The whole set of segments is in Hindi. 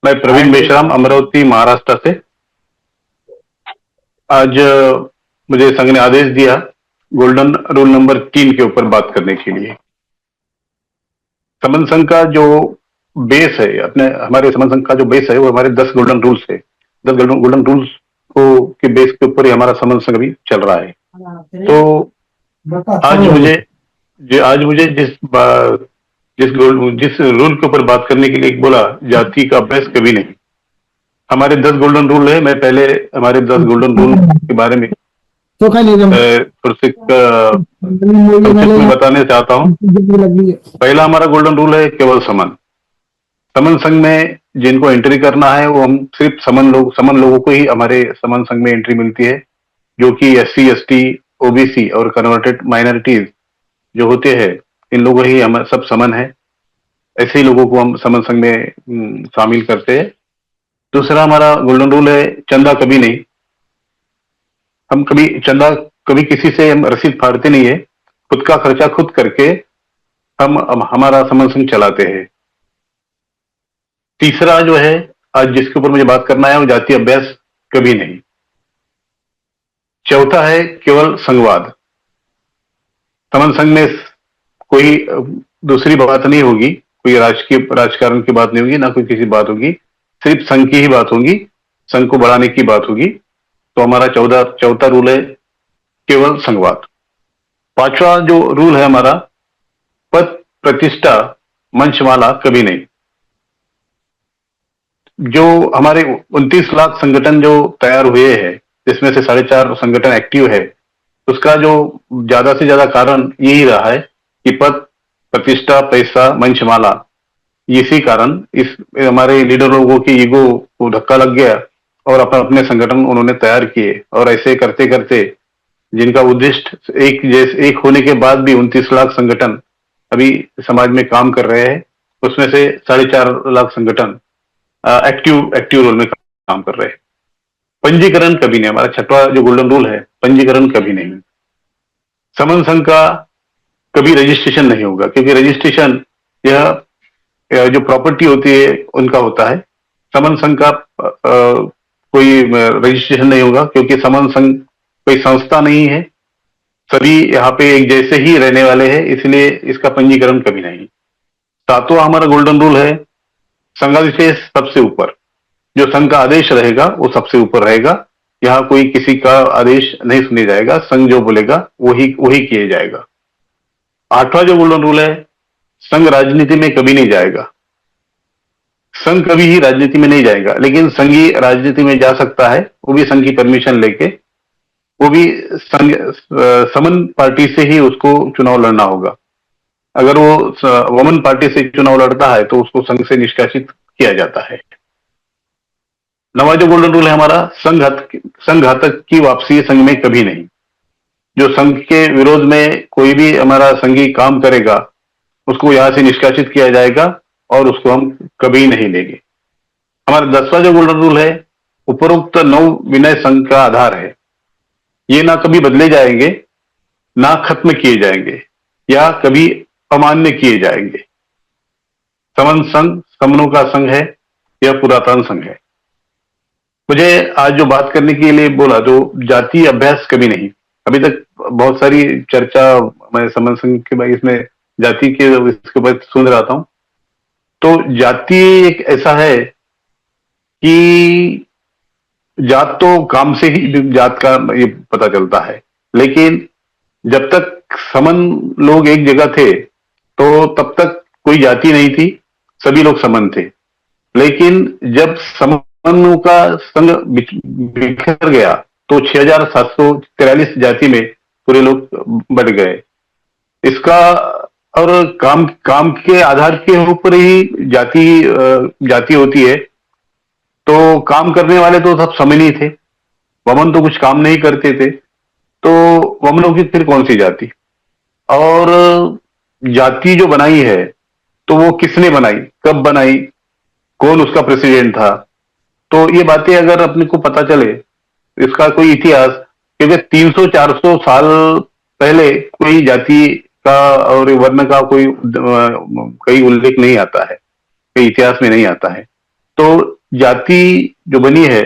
मैं हाय प्रवीण देव। मेश्राम, अमरावती, महाराष्ट्र से। आज मुझे संघ ने आदेश दिया गोल्डन रूल नंबर 3 के ऊपर बात करने के लिए। समन संघ का जो बेस है, अपने हमारे समन संघ का जो बेस है वो हमारे 10 गोल्डन रूल्स है। 10 गोल्डन गोल्डन रूल्स को के बेस के ऊपर ही हमारा समन संघ भी चल रहा है। तो आज मुझे आज मुझे जिस रूल के ऊपर बात करने के लिए बोला, जाति का अभ्यास कभी नहीं। हमारे 10 गोल्डन रूल है। मैं पहले हमारे 10 गोल्डन रूल के बारे में तो खाली जम थोड़ा से संक्षिप्त में बताने चाहता हूँ। लगी है। पहला हमारा गोल्डन रूल है केवल समन। समन संघ में जिनको एंट्री करना है वो हम सिर्फ समन लोगों को ही हमारे समन संघ में एंट्री मिलती है, जो कि एससी, एसटी, ओबीसी और कन्वर्टेड माइनॉरिटीज जो होते हैं, इन लोगों ही हम सब समन है। ऐसे ही लोगों को हम समन संघ में शामिल करते हैं। दूसरा हमारा गोल्डन रूल है चंदा कभी नहीं। हम कभी चंदा कभी किसी से हम रसीद फाड़ते नहीं है। खुद का खर्चा खुद करके हम हमारा समन संघ चलाते हैं। तीसरा जो है, आज जिसके ऊपर मुझे बात करना है, वो जातीय अभ्यास कभी नहीं। चौथा है केवल संघवाद। समन संघ में कोई दूसरी बात नहीं होगी, कोई राजकीय राजकारण की बात नहीं होगी, ना कोई किसी बात होगी। सिर्फ संघ की ही बात होगी, संघ को बढ़ाने की बात होगी। तो हमारा चौथा चौथा रूल है केवल संघवाद। पांचवा जो रूल है हमारा, पद प्रतिष्ठा मंचमाला कभी नहीं। जो हमारे 29 लाख संगठन जो तैयार हुए हैं, जिसमें से 4.5 संगठन एक्टिव है, उसका जो ज्यादा से ज्यादा कारण यही रहा है कि पद प्रतिष्ठा पैसा मंचमाला, इसी कारण इस हमारे लीडर लोगों की ईगो को धक्का लग गया और अपने अपने संगठन उन्होंने तैयार किए। और ऐसे करते करते जिनका उद्देश्य एक होने के बाद भी 29 लाख संगठन अभी समाज में काम कर रहे हैं, उसमें से 4.5 लाख संगठन एक्टिव एक्टिव रोल में काम कर रहे हैं। पंजीकरण कभी नहीं। हमारा छठवां जो गोल्डन रूल है, पंजीकरण कभी नहीं। समन संघ का कभी रजिस्ट्रेशन नहीं होगा, क्योंकि रजिस्ट्रेशन यह जो प्रॉपर्टी होती है उनका होता है। समन संघ का कोई रजिस्ट्रेशन नहीं होगा, क्योंकि समन संघ कोई संस्था नहीं है। सभी यहाँ पे एक जैसे ही रहने वाले हैं, इसलिए इसका पंजीकरण कभी नहीं। सातवां हमारा गोल्डन रूल है संघाधिशेष सबसे ऊपर। जो संघ का आदेश रहेगा वो सबसे ऊपर रहेगा। यहाँ कोई किसी का आदेश नहीं सुने जाएगा। संघ जो बोलेगा वही वही किया जाएगा। आठवां जो गोल्डन रूल है, संघ राजनीति में कभी नहीं जाएगा। संघ कभी ही राजनीति में नहीं जाएगा, लेकिन संघी राजनीति में जा सकता है, वो भी संघ की परमिशन लेके। वो भी संघ समन पार्टी से ही उसको चुनाव लड़ना होगा। अगर वो वमन पार्टी से चुनाव लड़ता है तो उसको संघ से निष्कासित किया जाता है। नवा जो गोल्डन रूल है हमारा, संघ घातक की वापसी संघ में कभी नहीं। जो संघ के विरोध में कोई भी हमारा संघी काम करेगा, उसको यहां से निष्कासित किया जाएगा और उसको हम कभी नहीं लेंगे। हमारा 10वां जो गोल्डन रूल है, उपरोक्त 9 विनय संघ का आधार है। ये ना कभी बदले जाएंगे, ना खत्म किए जाएंगे, या कभी अमान्य किए जाएंगे। समन संघ समनों का संघ है, यह पुरातन संघ है। मुझे आज जो बात करने के लिए बोला, जो जातीय अभ्यास कभी नहीं। अभी तक बहुत सारी चर्चा मैं समन संघ के बाद इसमें जाति के इसके बाद सुन रहा था। तो जाति एक ऐसा है कि जात तो काम से ही जात का ये पता चलता है, लेकिन जब तक समन लोग एक जगह थे तो तब तक कोई जाति नहीं थी, सभी लोग समन थे। लेकिन जब समनों का संघ बिखर गया तो 6,743 जाति में पूरे लोग बढ़ गए। इसका और काम काम के आधार के ऊपर ही जाति होती है। तो काम करने वाले तो सब समन ही थे। वमन तो कुछ काम नहीं करते थे, तो वमनों की फिर कौन सी जाति। और जाति जो बनाई है, तो वो किसने बनाई, कब बनाई, कौन उसका प्रेसिडेंट था। तो ये बातें अगर अपने को पता चले, इसका कोई इतिहास, क्योंकि 300-400 साल पहले कोई जाति का और वर्ण का कोई कई उल्लेख नहीं आता है, कई इतिहास में नहीं आता है। तो जाति जो बनी है,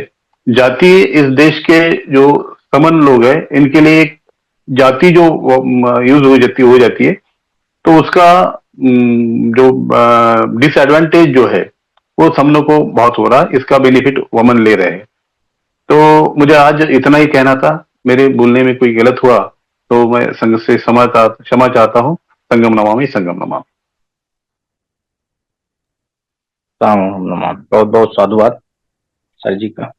जाति इस देश के जो समन लोग हैं इनके लिए एक जाति जो यूज हो जाती है, तो उसका जो डिसएडवांटेज जो है वो समनों को बहुत हो रहा है, इसका बेनिफिट वमन ले रहे हैं। तो मुझे आज इतना ही कहना था। मेरे बोलने में कोई गलत हुआ तो मैं संघ से क्षमा चाहता हूँ। संगम नमामि, संगम नमामि। राम राम नमः। बहुत बहुत साधुवाद सर जी का।